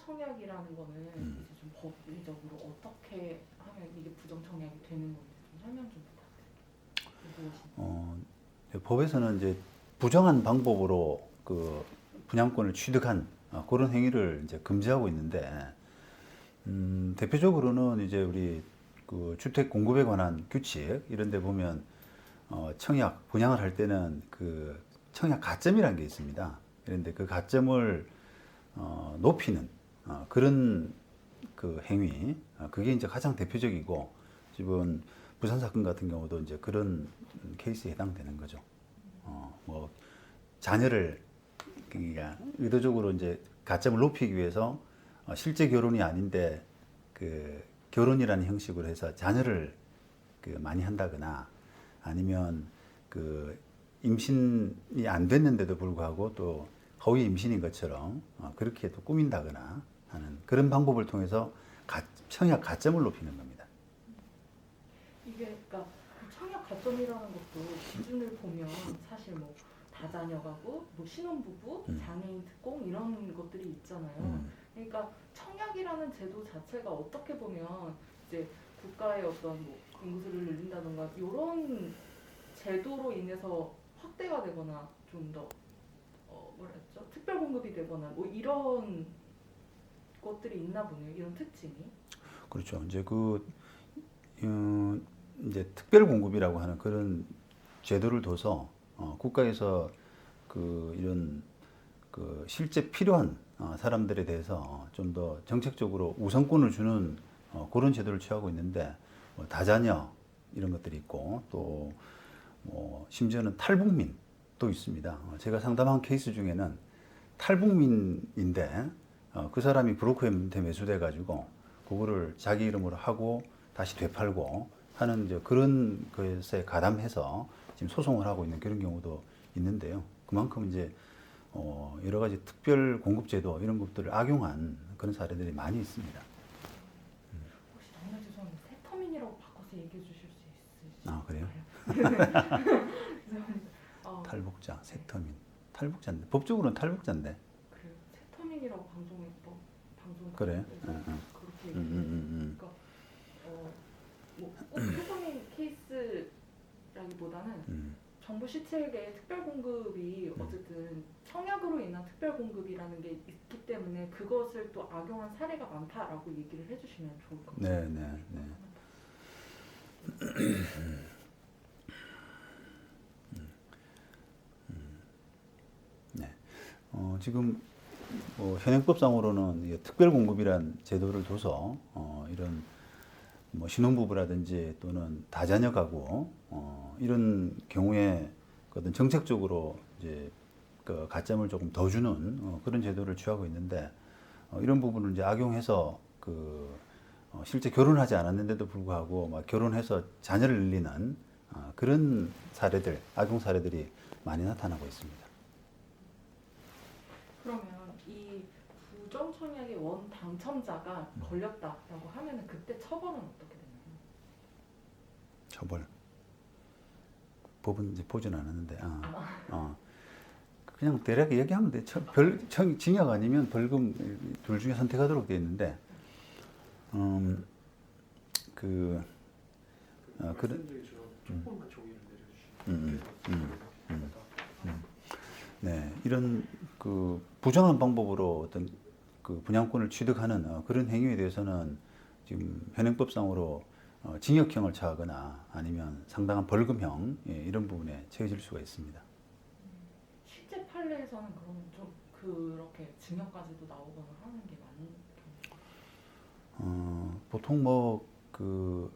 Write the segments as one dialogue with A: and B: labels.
A: 청약이라는 거는 이제 좀 법리적으로 어떻게 하면 이게 부정 청약이 되는 건지 좀 설명 좀 부탁드릴게요. 무엇인지.
B: 법에서는 이제 부정한 방법으로 그 분양권을 취득한 그런 행위를 이제 금지하고 있는데, 대표적으로는 이제 우리 그 주택 공급에 관한 규칙 이런 데 보면 청약 분양을 할 때는 그 청약 가점이라는 게 있습니다. 그런데 그 가점을 높이는 그런 그 행위, 그게 이제 가장 대표적이고, 지금 부산 사건 같은 경우도 이제 그런 케이스에 해당되는 거죠. 뭐 자녀를 그러니까 의도적으로 이제 가점을 높이기 위해서 실제 결혼이 아닌데 그 결혼이라는 형식으로 해서 자녀를 그 많이 한다거나, 아니면 그 임신이 안 됐는데도 불구하고 또 허위 임신인 것처럼 그렇게 또 꾸민다거나 하는 그런 방법을 통해서 청약 가점을 높이는 겁니다.
A: 이게 그러니까 그 청약 가점이라는 것도 기준을 보면 사실 뭐 다자녀 가구, 뭐 신혼부부, 장애인 특공 이런 것들이 있잖아요. 그러니까 청약이라는 제도 자체가 어떻게 보면 이제 국가의 어떤 뭐 인구수를 늘린다던가 이런 제도로 인해서 확대가 되거나 좀 더 뭐라 했죠? 특별 공급이 되거나 뭐 이런 것들이 있나 보네요. 이런 특징이.
B: 그렇죠. 이제 이제 특별 공급이라고 하는 그런 제도를 둬서 국가에서 그 이런 그 실제 필요한 사람들에 대해서 좀 더 정책적으로 우선권을 주는 그런 제도를 취하고 있는데, 뭐 다자녀 이런 것들이 있고, 또 뭐 심지어는 탈북민도 있습니다. 제가 상담한 케이스 중에는 탈북민인데 그 사람이 브로커한테 매수돼 가지고 그거를 자기 이름으로 하고 다시 되팔고 하는 이제 그런 것에 가담해서 지금 소송을 하고 있는 그런 경우도 있는데요. 그만큼 이제 여러 가지 특별 공급 제도 이런 것들을 악용한 그런 사례들이 많이 있습니다.
A: 혹시 정말 죄송한데 세터민이라고 바꿔서 얘기해 주실 수 있으실까요?
B: 아, 그래요?
A: 죄송합니다.
B: 탈북자, 세터민. 탈북자인데 법적으로는 탈북자인데.
A: 그래요. 세터민이라고 방송
B: 그래?
A: 그렇게 얘기해요. 그러니까 뭐꼭 세터민 케이스라기보다는 정부 시책의 특별 공급이 어쨌든 청약으로 인한 특별 공급이라는 게 있기 때문에 그것을 또 악용한 사례가 많다라고 얘기를 해주시면 좋을 것 같아요.
B: 네. 네. 지금 현행법상으로는 특별 공급이란 제도를 둬서 이런 뭐 신혼부부라든지 또는 다자녀 가구 이런 경우에 어떤 정책적으로 이제 그 가점을 조금 더 주는 그런 제도를 취하고 있는데, 이런 부분을 이제 악용해서 실제 결혼하지 않았는데도 불구하고 막 결혼해서 자녀를 늘리는 그런 사례들, 악용 사례들이 많이 나타나고 있습니다.
A: 그러면 이 부정 청약의 원 당첨자가 걸렸다라고 하면은 그때 처벌은 어떻게 되나요?
B: 처벌. 법은 이제 보진 않았는데, 그냥 대략 얘기하면 돼. 징역 아니면 벌금 둘 중에 선택하도록 되어 있는데, 그런,
C: 조금만 종이를 내려주시면
B: 네, 이런 그 부정한 방법으로 어떤 그 분양권을 취득하는 그런 행위에 대해서는 지금 현행법상으로 징역형을 처하거나 아니면 상당한 벌금형 이런 부분에 처해질 수가 있습니다.
A: 실제 판례에서는 그러면 좀 그렇게 징역까지도 나오거나 하는 게 많은 경우.
B: 보통 뭐 그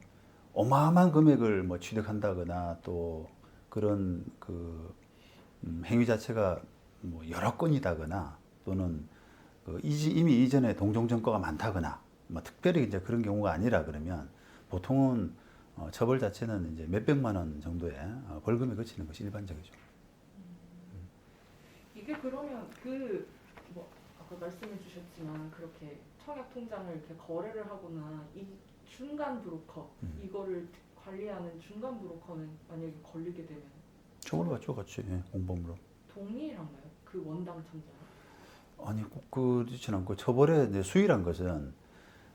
B: 어마어마한 금액을 뭐 취득한다거나 또 그런 그 행위 자체가 뭐 여러 건이다거나 또는 이미 이전에 동종 전과가 많다거나 뭐 특별히 이제 그런 경우가 아니라 그러면 보통은 처벌 자체는 이제 몇백만 원 정도의 벌금에 그치는 것이 일반적이죠.
A: 이게 그러면 그 뭐 아까 말씀해 주셨지만 그렇게 청약 통장을 이렇게 거래를 하거나 이 중간 브로커 이거를 관리하는 중간 브로커는 만약에 걸리게 되면
B: 처벌받죠, 같이 공범으로.
A: 동일한가요? 그 원당 참자랑?
B: 아니 꼭 그렇지는 않고 처벌의 이제 수위란 것은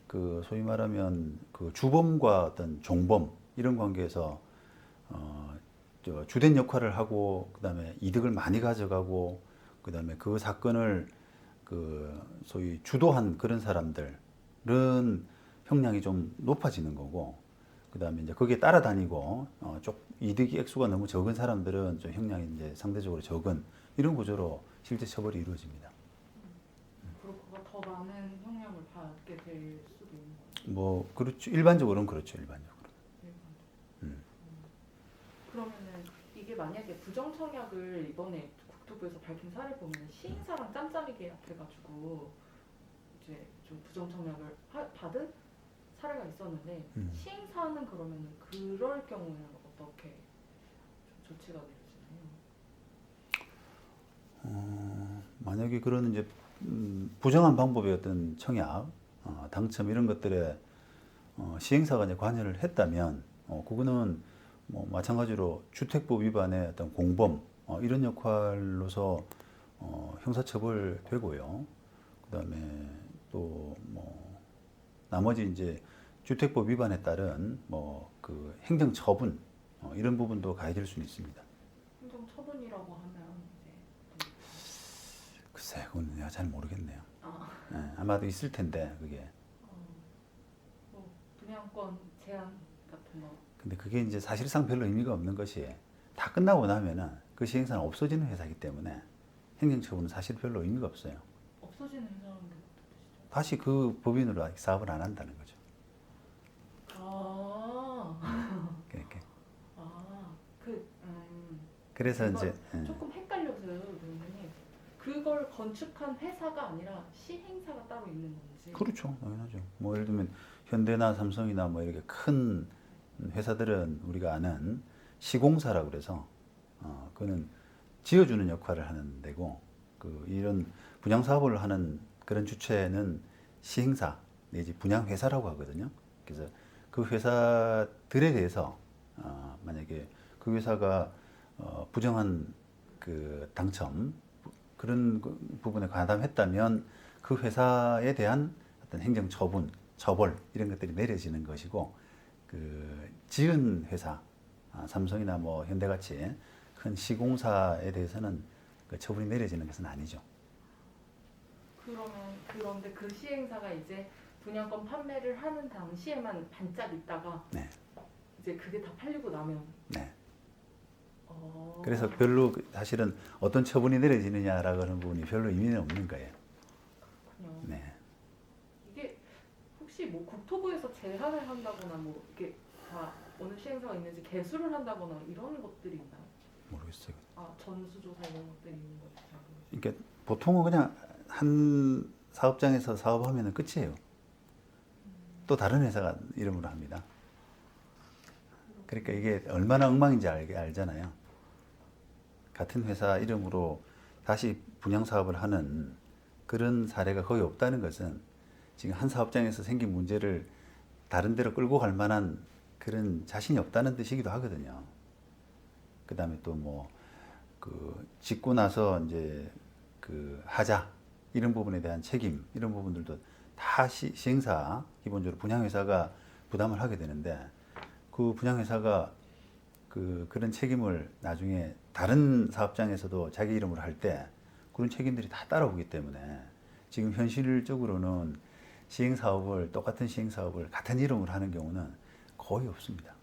B: 그 소위 말하면 그 주범과 어떤 종범 이런 관계에서 저 주된 역할을 하고 그다음에 이득을 많이 가져가고 그다음에 그 사건을 그 소위 주도한 그런 사람들은 형량이 좀 높아지는 거고 그다음에 이제 거기에 따라다니고 이득이 액수가 너무 적은 사람들은 좀 형량이 이제 상대적으로 적은 이런 구조로 실제 처벌이 이루어집니다.
A: 브로커가 더 많은 형량을 받게 될 수도 있는 거죠.
B: 뭐 그렇죠. 일반적으로는 그렇죠. 일반적으로.
A: 그러면은 이게 만약에 부정청약을 이번에 국토부에서 밝힌 사례 보면 시행사랑 짬짬이 계약해가지고 이제 좀 부정청약을 받은 사례가 있었는데 시행사는 그러면 그럴 경우에는 어떻게 좀 조치가 내려지나요?
B: 만약에 그런 이제 부정한 방법의 어떤 청약, 당첨 이런 것들에 시행사가 이제 관여를 했다면 그거는 뭐 마찬가지로 주택법 위반의 어떤 공범 이런 역할로서 형사처벌되고요. 그다음에 또 뭐 나머지 이제 주택법 위반에 따른 뭐 그 행정처분 이런 부분도 가해질 수는 있습니다.
A: 행정처분이라고 하면 이제
B: 글쎄, 그건 내가 잘 모르겠네요.
A: 아,
B: 예, 아마도 있을 텐데 그게.
A: 뭐 분양권 제한 같은 거.
B: 근데 그게 이제 사실상 별로 의미가 없는 것이 다 끝나고 나면은 그 시행사는 없어지는 회사이기 때문에 행정처분은 사실 별로 의미가 없어요.
A: 없어지는 회사라는 게 어떤 뜻이죠?
B: 다시 그 법인으로 사업을 안 한다는 거죠. 그러니까. 그래서
A: 이거
B: 이제
A: 조금 헷갈려서요, 선생님. 그걸 건축한 회사가 아니라 시행사가 따로 있는 건지.
B: 그렇죠, 당연하죠. 뭐 예를 들면 현대나 삼성이나 뭐 이렇게 큰 회사들은 우리가 아는 시공사라 그래서 그거는 지어주는 역할을 하는 데고 그 이런 분양 사업을 하는 그런 주체는 시행사 내지 분양 회사라고 하거든요. 그래서 그 회사들에 대해서 만약에 그 회사가 부정한 그 당첨 그런 부분에 가담했다면 그 회사에 대한 어떤 행정 처분, 처벌 이런 것들이 내려지는 것이고 그 지은 회사 삼성이나 뭐 현대같이 큰 시공사에 대해서는 그 처분이 내려지는 것은 아니죠.
A: 그런데 그 시행사가 이제 분양권 판매를 하는 당시에만 반짝 있다가
B: 네.
A: 이제 그게 다 팔리고 나면
B: 네. 그래서 별로 사실은 어떤 처분이 내려지느냐라고 하는 부분이 별로 의미는 없는 거예요.
A: 그렇군요.
B: 네.
A: 이게 혹시 뭐 국토부에서 제한을 한다거나 뭐 이게 다 어느 시행사가 있는지 개수를 한다거나 이런 것들이 있나요?
B: 모르겠어요.
A: 전수조사 이런 것들이 있는 건지 잘 모르겠어요.
B: 그러니까 보통은 그냥 한 사업장에서 사업하면 끝이에요. 또 다른 회사가 이름으로 합니다. 그러니까 이게 얼마나 엉망인지 알잖아요. 같은 회사 이름으로 다시 분양 사업을 하는 그런 사례가 거의 없다는 것은 지금 한 사업장에서 생긴 문제를 다른 데로 끌고 갈 만한 그런 자신이 없다는 뜻이기도 하거든요. 그 다음에 또 뭐 그 짓고 나서 이제 그 하자 이런 부분에 대한 책임 이런 부분들도 다 시행사 기본적으로 분양회사가 부담을 하게 되는데 그 분양회사가 그런 책임을 나중에 다른 사업장에서도 자기 이름으로 할 때 그런 책임들이 다 따라오기 때문에 지금 현실적으로는 시행사업을 똑같은 시행사업을 같은 이름으로 하는 경우는 거의 없습니다.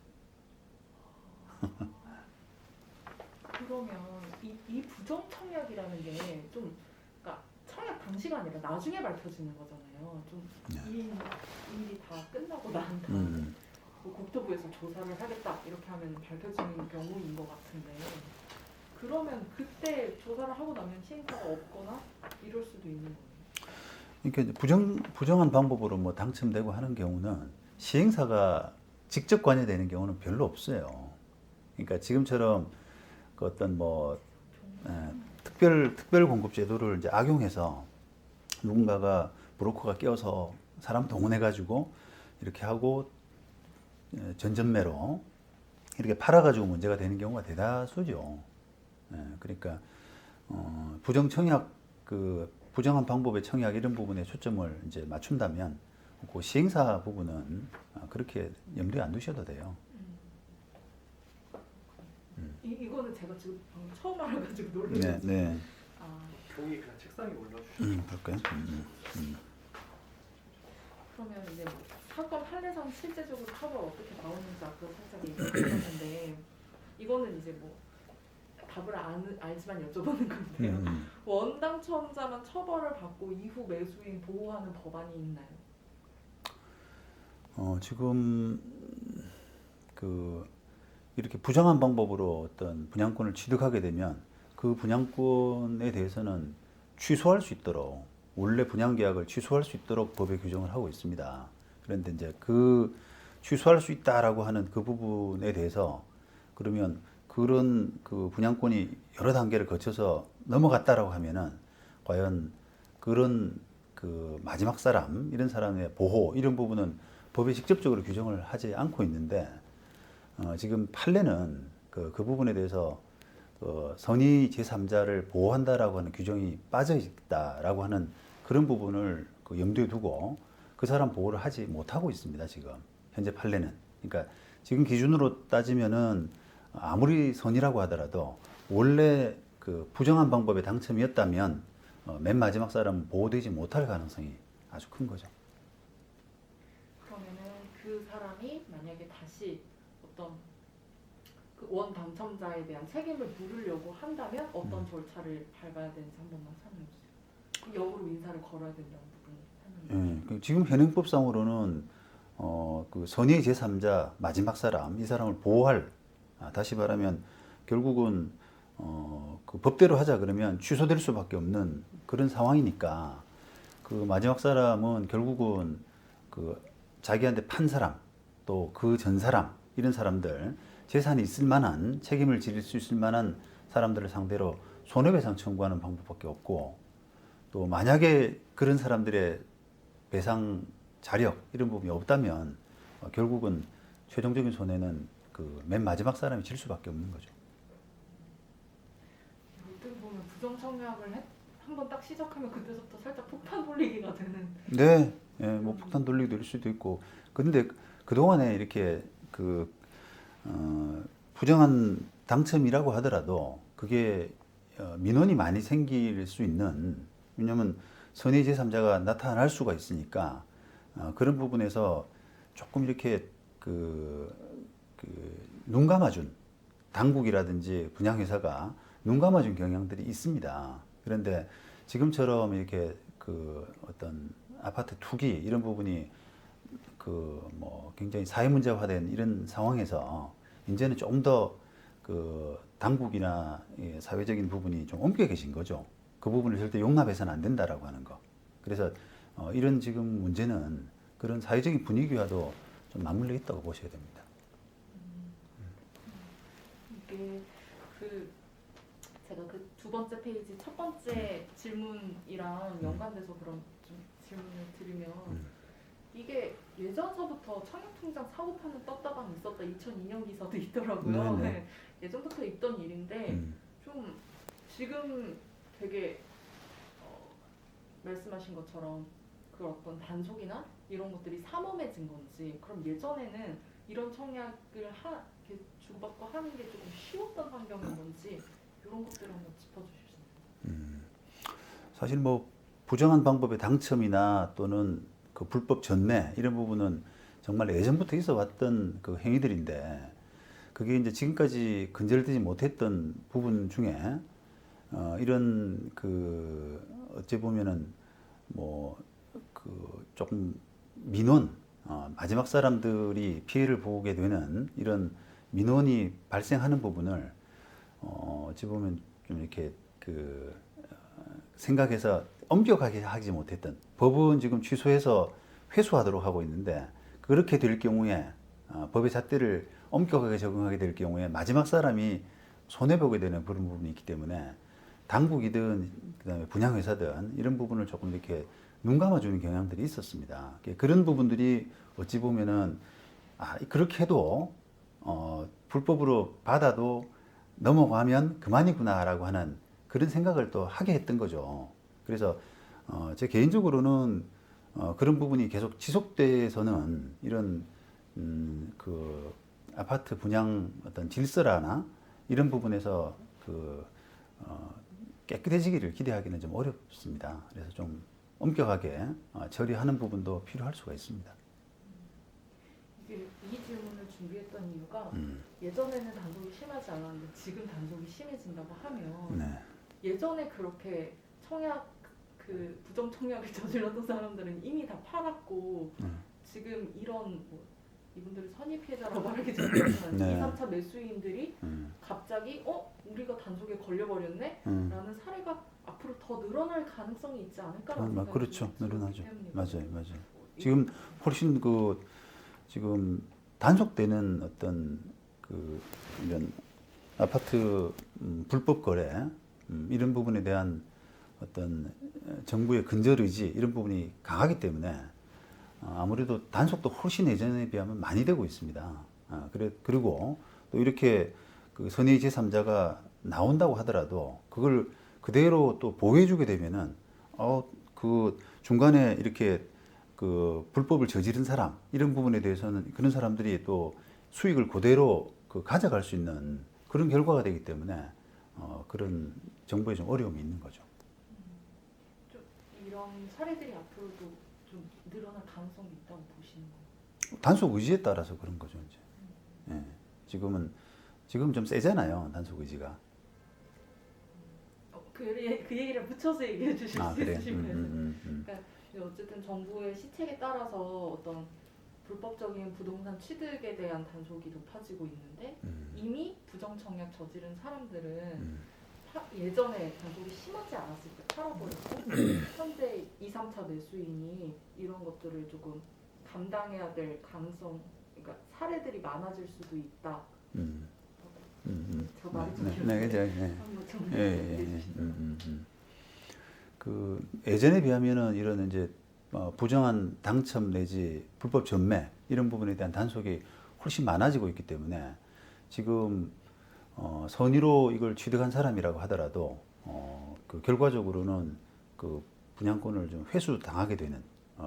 A: 그러면 이 부정 청약이라는 게 좀 그러니까 청약 당시가 아니라 나중에 밝혀지는 거잖아요. 좀 일이 다 끝나고 난 다음에 뭐 국토부에서 조사를 하겠다 이렇게 하면 밝혀지는 경우인 것 같은데 그러면 그때 조사를 하고 나면 시행사가 없거나 이럴 수도 있는 거예요.
B: 그러니까 이제 부정한 방법으로 뭐 당첨되고 하는 경우는 시행사가 직접 관여되는 경우는 별로 없어요. 그러니까 지금처럼 그 어떤 뭐 특별 공급 제도를 이제 악용해서 누군가가 브로커가 끼어서 사람 동원해 가지고 이렇게 하고 전전매로 이렇게 팔아 가지고 문제가 되는 경우가 대다수죠. 그러니까 부정 청약 그 부정한 방법의 청약 이런 부분에 초점을 이제 맞춘다면 그 시행사 부분은 그렇게 염두에 안 두셔도 돼요.
A: 이거는 제가 지금 방금 처음 알아가지고 놀랐어요.
B: 네, 네.
A: 아,
C: 종이 그냥 책상에 올려주시면
B: 볼까요?
A: 그러면 이제 뭐 사건 판례상 실제적으로 처벌 어떻게 나오는지 앞으로 살짝 얘기해주셨는데 이거는 이제 뭐 답을 알지만 여쭤보는 건데요. 원당첨자만 처벌을 받고 이후 매수인 보호하는 법안이 있나요?
B: 지금 그 이렇게 부정한 방법으로 어떤 분양권을 취득하게 되면 그 분양권에 대해서는 취소할 수 있도록 원래 분양 계약을 취소할 수 있도록 법에 규정을 하고 있습니다. 그런데 이제 그 취소할 수 있다라고 하는 그 부분에 대해서 그러면 그런 그 분양권이 여러 단계를 거쳐서 넘어갔다라고 하면은 과연 그런 그 마지막 사람 이런 사람의 보호 이런 부분은 법에 직접적으로 규정을 하지 않고 있는데 지금 판례는 그 부분에 대해서 선의 제3자를 보호한다라고 하는 규정이 빠져 있다라고 하는 그런 부분을 그 염두에 두고 그 사람 보호를 하지 못하고 있습니다. 지금 현재 판례는. 그러니까 지금 기준으로 따지면은 아무리 선의라고 하더라도 원래 그 부정한 방법에 당첨이었다면 맨 마지막 사람은 보호되지 못할 가능성이 아주 큰 거죠.
A: 그러면은 그 사람이 만약에 다시 어떤 그 원 당첨자에 대한 책임을 물으려고 한다면 어떤 절차를 밟아야 되는지 한 번만 설명해 주세요. 그 역으로 민사를 걸어야 된다는 부분 설명해 주세요.
B: 지금 현행법상으로는 그 선의 제3자 마지막 사람 이 사람을 보호할 다시 말하면 결국은 그 법대로 하자 그러면 취소될 수밖에 없는 그런 상황이니까 그 마지막 사람은 결국은 그 자기한테 판 사람 또 그 전 사람 이런 사람들 재산이 있을 만한 책임을 지릴 수 있을 만한 사람들을 상대로 손해배상 청구하는 방법밖에 없고 또 만약에 그런 사람들의 배상 자력 이런 부분이 없다면 결국은 최종적인 손해는 그 맨 마지막 사람이 질 수밖에 없는 거죠.
A: 어떻게 보면 부정 청약을 한번 딱 시작하면 그때부터 살짝 폭탄 돌리기가 되는.
B: 네, 뭐 폭탄 돌리기 될 수도 있고. 근데 그동안에 이렇게 부정한 당첨이라고 하더라도 그게 민원이 많이 생길 수 있는, 왜냐하면 선의 제3자가 나타날 수가 있으니까 그런 부분에서 조금 이렇게 눈 감아준 당국이라든지 분양회사가 눈 감아준 경향들이 있습니다. 그런데 지금처럼 이렇게 어떤 아파트 투기 이런 부분이 뭐 굉장히 사회 문제화된 이런 상황에서 이제는 좀 더 당국이나 사회적인 부분이 좀 옮겨 계신 거죠. 그 부분을 절대 용납해서는 안 된다라고 하는 거. 그래서 이런 지금 문제는 그런 사회적인 분위기와도 좀 맞물려 있다고 보셔야 됩니다.
A: 이게 제가 그 두 번째 페이지 첫 번째 질문이랑 연관돼서 그런 좀 질문을 드리면 이게 예전서부터 청약통장 사고판은 떴다방 있었다 2002년 기사도 있더라고요.
B: 네네.
A: 네, 예전부터 있던 일인데 좀 지금 되게 말씀하신 것처럼 그 어떤 단속이나 이런 것들이 삼엄해진 건지, 그럼 예전에는 이런 청약을 이렇게 주고받고 하는 게 조금 쉬웠던 환경인 건지 이런 것들을 한번 짚어주실 수 있나요?
B: 사실 뭐 부정한 방법의 당첨이나 또는 그 불법 전매 이런 부분은 정말 예전부터 있어 왔던 그 행위들인데 그게 이제 지금까지 근절되지 못했던 부분 중에 이런 어찌 보면은 뭐 조금 민원 마지막 사람들이 피해를 보게 되는 이런 민원이 발생하는 부분을 어찌 보면 좀 이렇게 생각해서 엄격하게 하지 못했던, 법은 지금 취소해서 회수하도록 하고 있는데 그렇게 될 경우에 법의 잣대를 엄격하게 적용하게 될 경우에 마지막 사람이 손해보게 되는 그런 부분이 있기 때문에 당국이든 그다음에 분양회사든 이런 부분을 조금 이렇게 눈 감아주는 경향들이 있었습니다. 그런 부분들이 어찌 보면은 그렇게 해도 불법으로 받아도 넘어가면 그만이구나라고 하는 그런 생각을 또 하게 했던 거죠. 그래서 제 개인적으로는 그런 부분이 계속 지속돼서는 이런 그 아파트 분양 어떤 질서라나 이런 부분에서 깨끗해지기를 기대하기는 좀 어렵습니다. 그래서 좀 엄격하게 처리하는 부분도 필요할 수가 있습니다.
A: 이게 이 질문을 준비했던 이유가 예전에는 단속이 심하지 않았는데 지금 단속이 심해진다고 하면
B: 네.
A: 예전에 그렇게 청약 부정 청약을 저질렀던 사람들은 이미 다 팔았고 지금 이런 이분들을 선의 피해자라고 말하기 전에
B: 네.
A: 2, 3차 매수인들이 갑자기 우리가 단속에 걸려버렸네? 라는 사례가 앞으로 더 늘어날 가능성이 있지 않을까라는 생각이
B: 그렇죠.
A: 들기
B: 늘어나죠.
A: 때문이거든요.
B: 맞아요. 지금 훨씬 지금 단속되는 어떤 이런 아파트 불법 거래 이런 부분에 대한 어떤 정부의 근절 의지 이런 부분이 강하기 때문에 아무래도 단속도 훨씬 예전에 비하면 많이 되고 있습니다. 그리고 또 이렇게 선의 제3자가 나온다고 하더라도 그걸 그대로 또 보호해주게 되면은 그 중간에 이렇게 불법을 저지른 사람 이런 부분에 대해서는 그런 사람들이 또 수익을 그대로 가져갈 수 있는 그런 결과가 되기 때문에 그런 정부에 좀 어려움이 있는 거죠.
A: 좀 이런 사례들이 앞으로도 좀 늘어날 가능성이 있다고 보시는 거예요?
B: 단속 의지에 따라서 그런 거죠, 이제. 예. 지금 좀 세잖아요, 단속 의지가.
A: 그 얘기를 붙여서 얘기해 주실 수
B: 그래요?
A: 있으시면 그러니까 어쨌든 정부의 시책에 따라서 어떤 불법적인 부동산 취득에 대한 단속이 높아지고 있는데 이미 부정청약 저지른 사람들은 예전에 단속이 심하지 않았을 때 팔아버렸고 현재 2, 3차 매수인이 이런 것들을 조금 감당해야 될 가능성, 그러니까 사례들이 많아질 수도 있다. 저 말이 좀 길었어요. 한번 정리해 주시면.
B: 예전에 비하면은 이런 이제 부정한 당첨 내지 불법 전매 이런 부분에 대한 단속이 훨씬 많아지고 있기 때문에 지금 선의로 이걸 취득한 사람이라고 하더라도 결과적으로는 분양권을 좀 회수 당하게 되는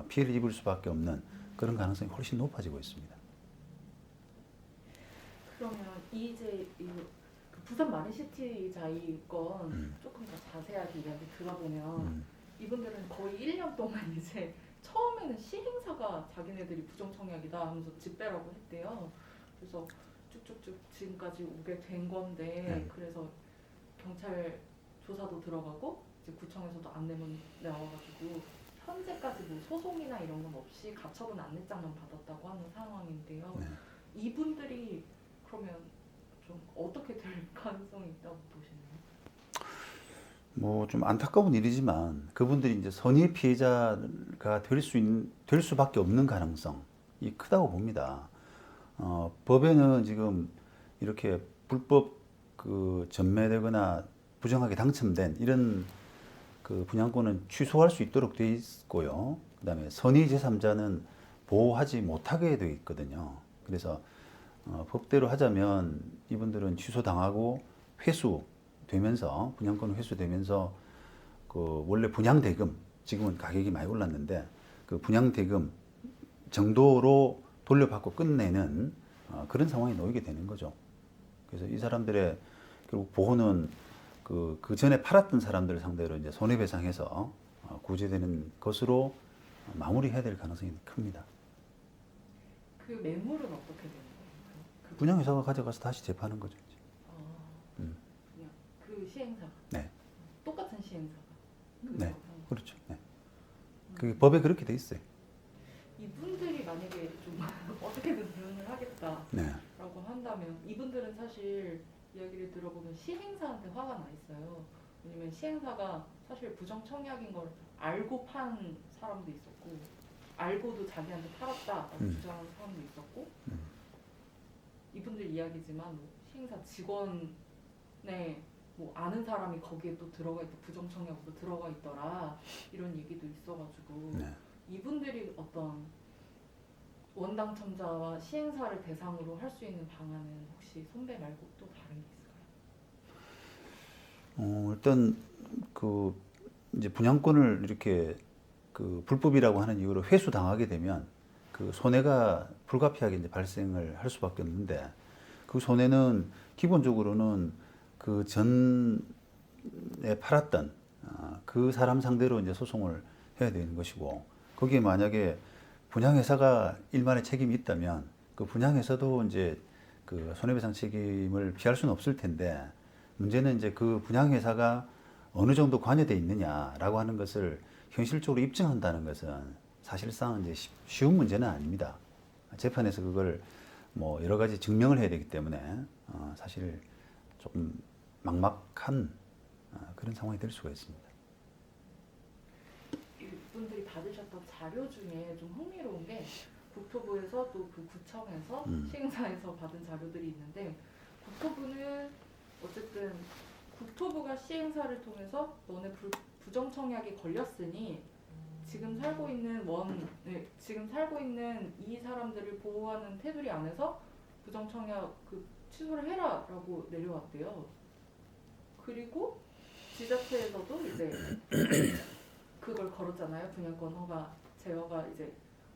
B: 피해를 입을 수밖에 없는 그런 가능성이 훨씬 높아지고 있습니다.
A: 그러면 이제 그 부산 마린시티 자이건 조금 더 자세하게 이야기 들어보면 이분들은 거의 1년 동안 이제 처음에는 시행사가 자기네들이 부정청약이다 하면서 집배라고 했대요. 그래서 쭉쭉쭉 지금까지 오게 된 건데 그래서 경찰 조사도 들어가고 이제 구청에서도 안내문 나와가지고 현재까지 뭐 소송이나 이런 건 없이 가처분 안내장만 받았다고 하는 상황인데요. 이분들이 그러면 좀 어떻게 될 가능성이 있다고 보시나요?
B: 좀 안타까운 일이지만 그분들이 이제 선의 피해자가 될 수밖에 없는 가능성이 크다고 봅니다. 법에는 지금 이렇게 불법 전매되거나 부정하게 당첨된 이런 분양권은 취소할 수 있도록 되어 있고요. 그다음에 선의 제3자는 보호하지 못하게 되어 있거든요. 그래서 법대로 하자면 이분들은 취소당하고 회수되면서 분양권 회수되면서 원래 분양대금 지금은 가격이 많이 올랐는데 그 분양대금 정도로 돌려받고 끝내는 그런 상황에 놓이게 되는 거죠. 그래서 이 사람들의 결국 보호는 그 전에 팔았던 사람들을 상대로 이제 손해배상해서 구제되는 것으로 마무리해야 될 가능성이 큽니다.
A: 그 매물은 어떻게 되는 거예요?
B: 분양회사가 가져가서 다시 재파는 거죠. 이제.
A: 그냥 그 시행사가
B: 네.
A: 똑같은 시행사가
B: 네, 그렇죠. 네. 그 법에 그렇게 돼 있어요.
A: 이분들이 만약에 좀 어떻게든 대응을 하겠다라고
B: 네.
A: 한다면 이분들은 사실 이야기를 들어보면 시행사한테 화가 나 있어요. 왜냐면 시행사가 사실 부정청약인 걸 알고 판 사람도 있었고 알고도 자기한테 팔았다라고 주장하는 사람도 있었고 이분들 이야기지만 뭐 시행사 직원의 뭐 아는 사람이 거기에 또 들어가 있고 부정청약으로 들어가 있더라 이런 얘기도 있어가지고
B: 네.
A: 이분들이 어떤 원당첨자와 시행사를 대상으로 할 수 있는 방안은 혹시 손배 말고 또 다른 게 있을까요?
B: 일단 이제 분양권을 이렇게 그 불법이라고 하는 이유로 회수 당하게 되면 그 손해가 불가피하게 이제 발생을 할 수밖에 없는데 그 손해는 기본적으로는 그 전에 팔았던 그 사람 상대로 이제 소송을 해야 되는 것이고 거기에 만약에 분양회사가 일말의 책임이 있다면 그 분양회사도 이제 그 손해배상 책임을 피할 수는 없을 텐데 문제는 이제 그 분양회사가 어느 정도 관여돼 있느냐라고 하는 것을 현실적으로 입증한다는 것은 사실상 이제 쉬운 문제는 아닙니다. 재판에서 그걸 뭐 여러 가지 증명을 해야 되기 때문에 사실 조금 막막한 그런 상황이 될 수가 있습니다.
A: 이분들이 받으셨던 자료 중에 좀 흥미로운 게 국토부에서 또 그 구청에서 시행사에서 받은 자료들이 있는데 국토부는 어쨌든 국토부가 시행사를 통해서 너네 부정 청약이 걸렸으니 지금 살고 있는 지금 살고 있는 이 사람들을 보호하는 테두리 안에서 부정 청약 그 취소를 해라라고 내려왔대요. 그리고 지자체에서도 이제 그걸 걸었잖아요. 분양권 허가 제어가 이제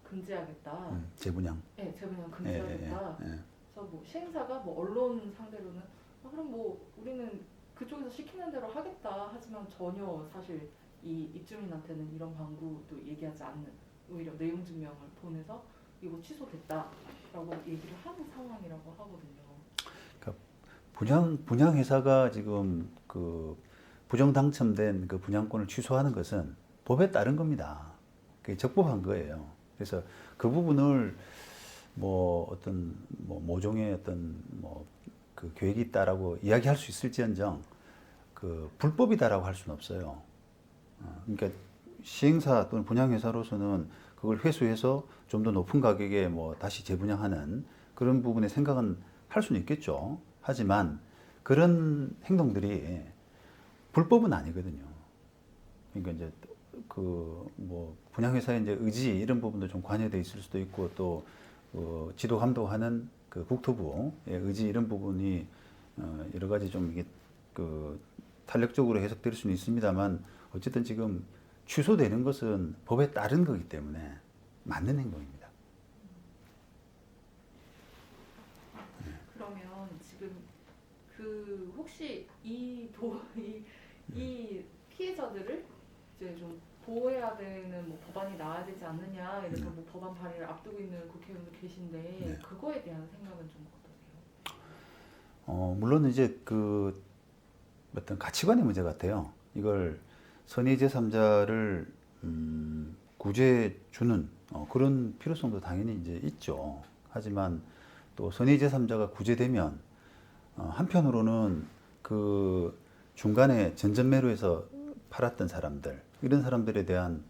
A: 금지하겠다.
B: 재분양.
A: 네, 재분양 금지하겠다. 그래서 뭐 시행사가 뭐 언론 상대로는 그럼 뭐 우리는 그쪽에서 시키는 대로 하겠다 하지만 전혀 사실 이 입주민한테는 이런 방구도 얘기하지 않는 오히려 내용 증명을 보내서 이거 취소됐다라고 얘기를 하는 상황이라고 하거든요.
B: 그러니까 분양회사가 지금 그 부정 당첨된 그 분양권을 취소하는 것은 법에 따른 겁니다. 그게 적법한 거예요. 그래서 그 부분을 뭐 어떤 뭐 모종의 어떤 뭐 그 계획이 있다라고 이야기할 수 있을지언정 그 불법이다라고 할 수는 없어요. 그러니까 시행사 또는 분양회사로서는 그걸 회수해서 좀 더 높은 가격에 뭐 다시 재분양하는 그런 부분의 생각은 할 수는 있겠죠. 하지만 그런 행동들이 불법은 아니거든요. 그러니까 이제 그 뭐 분양회사의 이제 의지 이런 부분도 좀 관여돼 있을 수도 있고 또 지도 감독하는 그 국토부의 의지 이런 부분이 여러 가지 좀 이게 그 탄력적으로 해석될 수는 있습니다만 어쨌든 지금 취소되는 것은 법에 따른 거기 때문에 맞는 행동입니다.
A: 그러면 지금 그 혹시 이 피해자들을 이제 좀 보호해야 되는 뭐 법안이 나와야 되지 않느냐 이래서 뭐 법안 발의를 앞두고 있는 국회의원도 계신데 그거에 대한 생각은 좀 어떠세요?
B: 물론 이제 그 어떤 가치관의 문제 같아요. 이걸 선의 제3자를 구제해 주는 그런 필요성도 당연히 이제 있죠. 하지만 또 선의 제3자가 구제되면 한편으로는 그 중간에 전전매로해서 팔았던 사람들 이런 사람들에 대한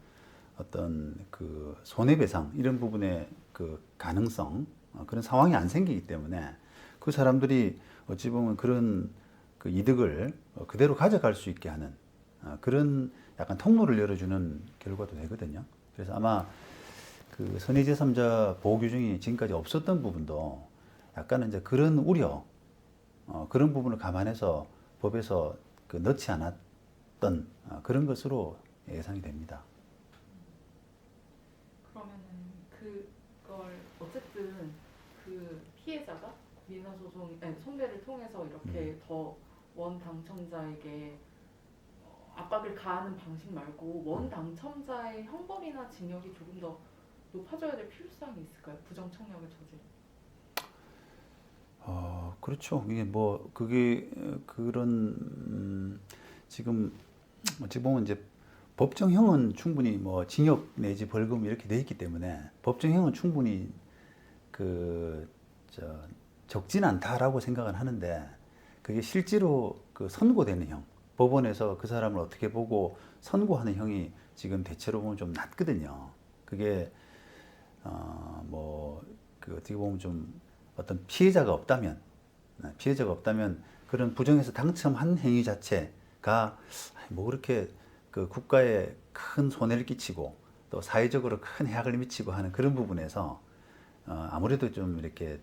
B: 어떤 그 손해배상 이런 부분의 그 가능성 그런 상황이 안 생기기 때문에 그 사람들이 어찌 보면 그런 그 이득을 그대로 가져갈 수 있게 하는 그런 약간 통로를 열어주는 결과도 되거든요. 그래서 아마 그 선의 제3자 보호 규정이 지금까지 없었던 부분도 약간은 이제 그런 우려 그런 부분을 감안해서 법에서 그 넣지 않았던 그런 것으로 예상이 됩니다.
A: 그러면은 그걸 어쨌든 그 피해자가 손배를 통해서 이렇게 더 원 당첨자에게 압박을 가하는 방식 말고 원 당첨자의 형벌이나 징역이 조금 더 높아져야 될 필요성이 있을까요? 부정 청약을 저지른.
B: 그렇죠. 이게 뭐 그게 그런 지금 어찌 보면 이제 법정형은 충분히 뭐 징역 내지 벌금 이렇게 돼 있기 때문에 법정형은 충분히 적진 않다라고 생각은 하는데 그게 실제로 그 선고되는 형, 법원에서 그 사람을 어떻게 보고 선고하는 형이 지금 대체로 보면 좀 낮거든요. 그게 그 어떻게 보면 좀 어떤 피해자가 없다면 그런 부정에서 당첨한 행위 자체가 뭐 그렇게 그 국가에 큰 손해를 끼치고 또 사회적으로 큰 해악을 미치고 하는 그런 부분에서 아무래도 좀 이렇게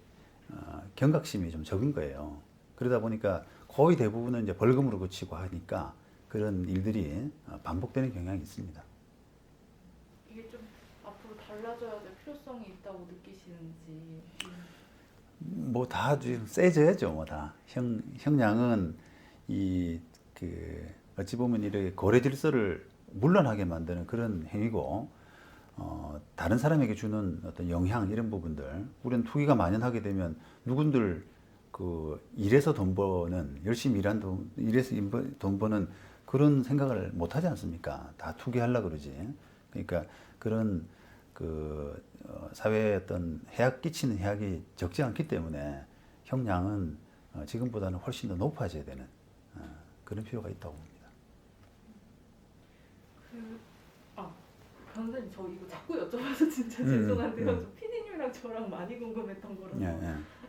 B: 경각심이 좀 적은 거예요. 그러다 보니까 거의 대부분은 이제 벌금으로 그치고 하니까 그런 일들이 반복되는 경향이 있습니다.
A: 이게 좀 앞으로 달라져야 될 필요성이 있다고 느끼시는지.
B: 뭐 다 지금 세져야죠, 뭐 다. 형량은 어찌 보면 이렇게 거래 질서를 물러나게 만드는 그런 행위고, 다른 사람에게 주는 어떤 영향 이런 부분들, 우리는 투기가 만연하게 되면 누군들 일해서 돈 버는 열심히 일해서 돈 버는 그런 생각을 못 하지 않습니까? 다 투기하려고 그러지. 그러니까 그런 사회에 어떤 해악 끼치는 해악이 적지 않기 때문에 형량은 지금보다는 훨씬 더 높아져야 되는 그런 필요가 있다고 봅니다.
A: 변호사님 저 이거 자꾸 여쭤봐서 진짜 죄송한데요. 저 피디님이랑 저랑 많이 궁금했던 거라서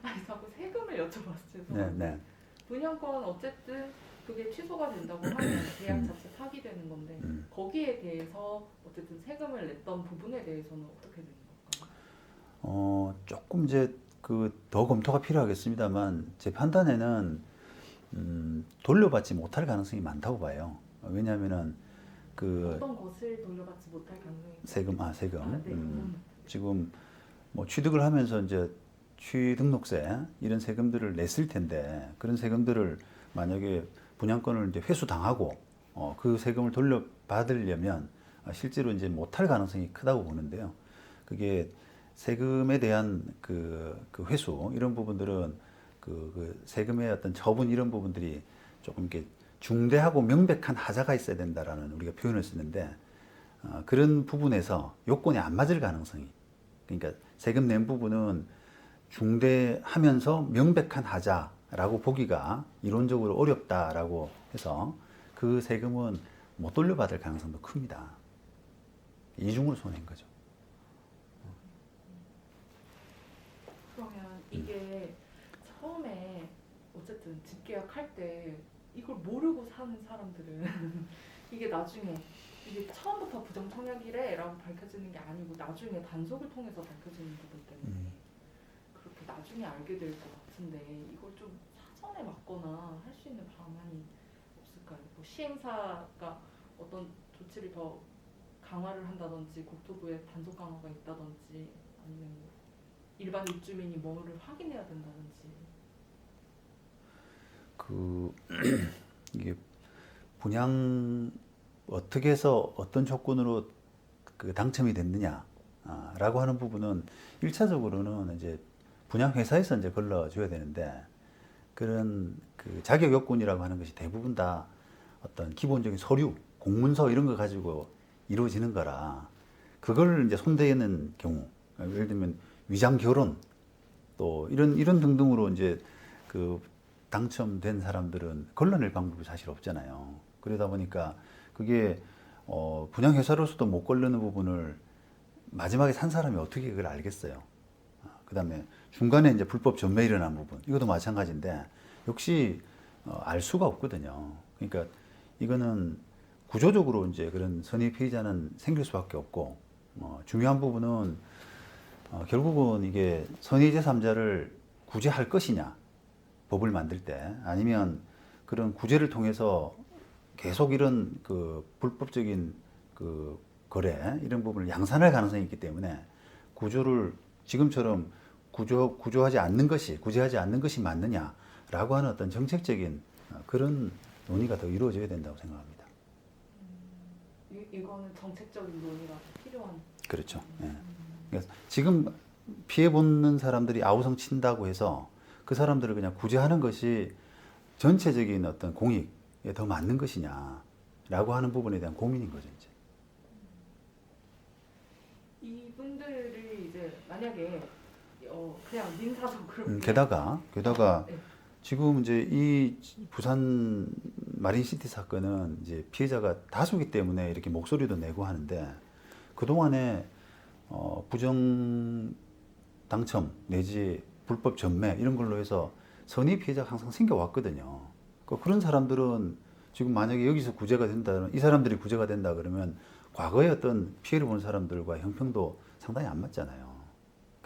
A: 아니 자꾸 세금을 여쭤봐서 죄송한데 분양권 어쨌든 그게 취소가 된다고 하면 계약 자체 파기되는 건데 거기에 대해서 어쨌든 세금을 냈던 부분에 대해서는 어떻게 되는 걸까요?
B: 조금 이제 더 검토가 필요하겠습니다만 제 판단에는 돌려받지 못할 가능성이 많다고 봐요. 왜냐하면은
A: 어떤 것을 돌려받지 못할 가능성이
B: 세금.
A: 네.
B: 지금 뭐 취득을 하면서 이제 취등록세 이런 세금들을 냈을 텐데 그런 세금들을 만약에 분양권을 이제 회수당하고 그 세금을 돌려받으려면 실제로 이제 못할 가능성이 크다고 보는데요. 그게 세금에 대한 그 회수 이런 부분들은 그 세금의 어떤 처분 이런 부분들이 조금 이렇게 중대하고 명백한 하자가 있어야 된다라는 우리가 표현을 쓰는데 그런 부분에서 요건이 안 맞을 가능성이, 그러니까 세금 낸 부분은 중대하면서 명백한 하자라고 보기가 이론적으로 어렵다라고 해서 그 세금은 못 돌려받을 가능성도 큽니다. 이중으로 손해인 거죠.
A: 그러면 이게 처음에 어쨌든 집계약할 때 이걸 모르고 사는 사람들은 이게 나중에 이게 처음부터 부정청약이래라고 밝혀지는 게 아니고 나중에 단속을 통해서 밝혀지는 부분 때문에 그렇게 나중에 알게 될 것 같은데 이걸 좀 사전에 막거나 할 수 있는 방안이 없을까요? 뭐 시행사가 어떤 조치를 더 강화를 한다든지 국토부에 단속 강화가 있다든지 아니면 일반 입주민이 뭐를 확인해야 된다든지.
B: 이게 분양 어떻게 해서 어떤 조건으로 당첨이 됐느냐라고 하는 부분은 1차적으로는 이제 분양 회사에서 이제 걸러줘야 되는데 그런 자격 요건이라고 하는 것이 대부분 다 어떤 기본적인 서류, 공문서 이런 거 가지고 이루어지는 거라 그걸 이제 손대는 경우, 예를 들면 위장 결혼 또 이런 등등으로 이제 당첨된 사람들은 걸러낼 방법이 사실 없잖아요. 그러다 보니까 그게 분양 회사로서도 못 걸르는 부분을 마지막에 산 사람이 어떻게 그걸 알겠어요. 그다음에 중간에 이제 불법 전매 일어난 부분 이것도 마찬가지인데 역시 알 수가 없거든요. 그러니까 이거는 구조적으로 이제 그런 선의 피해자는 생길 수밖에 없고 중요한 부분은 결국은 이게 선의 제3자를 구제할 것이냐 법을 만들 때 아니면 그런 구제를 통해서 계속 이런 불법적인 거래 이런 부분을 양산할 가능성이 있기 때문에 구조를 지금처럼 구제하지 않는 것이 맞느냐라고 하는 어떤 정책적인 그런 논의가 더 이루어져야 된다고 생각합니다.
A: 이거는 정책적인 논의가 필요한.
B: 그렇죠. 예. 그러니까 지금 피해 보는 사람들이 아우성 친다고 해서 그 사람들을 그냥 구제하는 것이 전체적인 어떤 공익에 더 맞는 것이냐라고 하는 부분에 대한 고민인 거죠, 이제.
A: 이분들이 이제 만약에 그냥 민사적으로
B: 게다가
A: 네.
B: 지금 이제 이 부산 마린시티 사건은 이제 피해자가 다수기 때문에 이렇게 목소리도 내고 하는데 그동안에 부정 당첨 내지 불법 전매 이런 걸로 해서 선의 피해자가 항상 생겨왔거든요. 그런 사람들은 지금 만약에 여기서 구제가 된다, 이 사람들이 구제가 된다 그러면 과거에 어떤 피해를 본 사람들과 형평도 상당히 안 맞잖아요.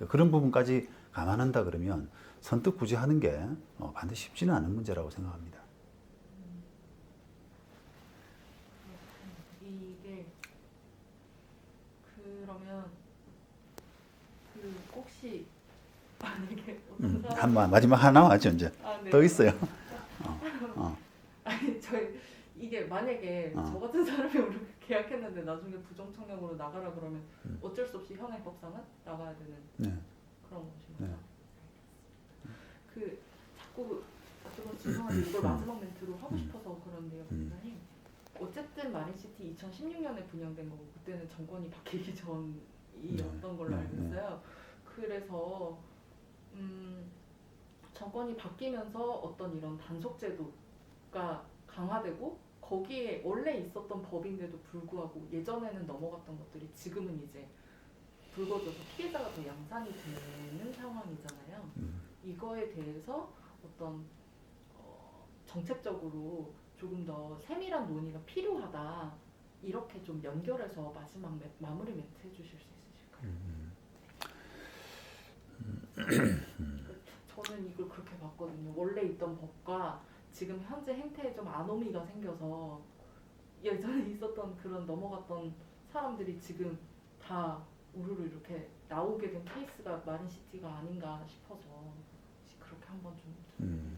B: 그런 부분까지 감안한다 그러면 선뜻 구제하는 게 반드시 쉽지는 않은 문제라고 생각합니다.
A: 이게 그러면 그 혹시 만약에 어떤 사람
B: 마지막 하나 남았죠 이제.
A: 네.
B: 더 있어요. 어.
A: 아니 저희 이게 만약에 저 같은 사람이 이렇게 계약했는데 나중에 부정청약으로 나가라 그러면 어쩔 수 없이 현행법상은 나가야 되는
B: 네.
A: 그런 것인가요?
B: 네.
A: 그 자꾸 죄송한데 이걸 마지막 멘트로 하고 싶어서 그런데요, 변호사님. 어쨌든 마린시티 2016년에 분양된 거고 그때는 정권이 바뀌기 전이었던 걸로 알고 있어요. 그래서 정권이 바뀌면서 어떤 이런 단속 제도가 강화되고 거기에 원래 있었던 법인데도 불구하고 예전에는 넘어갔던 것들이 지금은 이제 불거져서 피해자가 더 양산이 되는 상황이잖아요. 이거에 대해서 어떤 정책적으로 조금 더 세밀한 논의가 필요하다. 이렇게 좀 연결해서 마지막 마무리 멘트 해주실 수 있으실까요? 저는 이걸 그렇게 봤거든요. 원래 있던 법과 지금 현재 행태에 좀 아노미가 생겨서 예전에 있었던 그런 넘어갔던 사람들이 지금 다 우르르 이렇게 나오게 된 케이스가 마린시티가 아닌가 싶어서 혹시 그렇게 한번 좀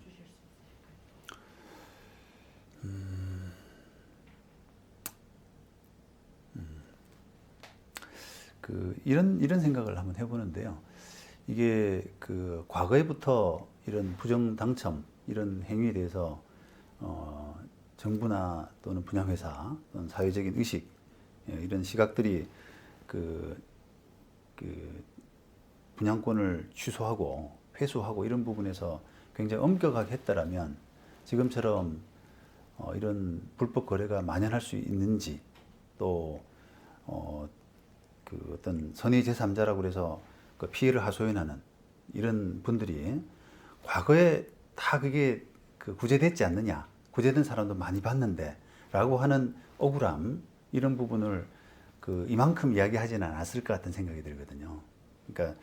A: 해주실 수 있으실까요?
B: 이런 생각을 한번 해보는데요. 이게 그 과거에부터 이런 부정 당첨 이런 행위에 대해서 정부나 또는 분양회사 또는 사회적인 의식 이런 시각들이 그 분양권을 취소하고 회수하고 이런 부분에서 굉장히 엄격하게 했다라면 지금처럼 이런 불법 거래가 만연할 수 있는지 또 그 어떤 선의 제3자라고 그래서 그 피해를 하소연하는 이런 분들이 과거에 다 그게 그 구제됐지 않느냐, 구제된 사람도 많이 봤는데 라고 하는 억울함 이런 부분을 그 이만큼 이야기하지는 않았을 것 같은 생각이 들거든요. 그러니까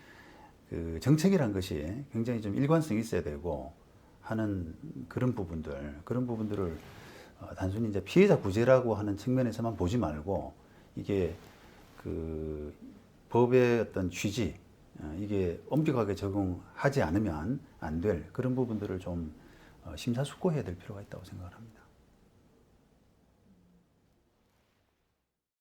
B: 그 정책이란 것이 굉장히 좀 일관성이 있어야 되고 하는 그런 부분들을 단순히 이제 피해자 구제라고 하는 측면에서만 보지 말고 이게 그 법의 어떤 취지 이게 엄격하게 적용하지 않으면 안 될 그런 부분들을 좀 심사숙고해야 될 필요가 있다고 생각을 합니다.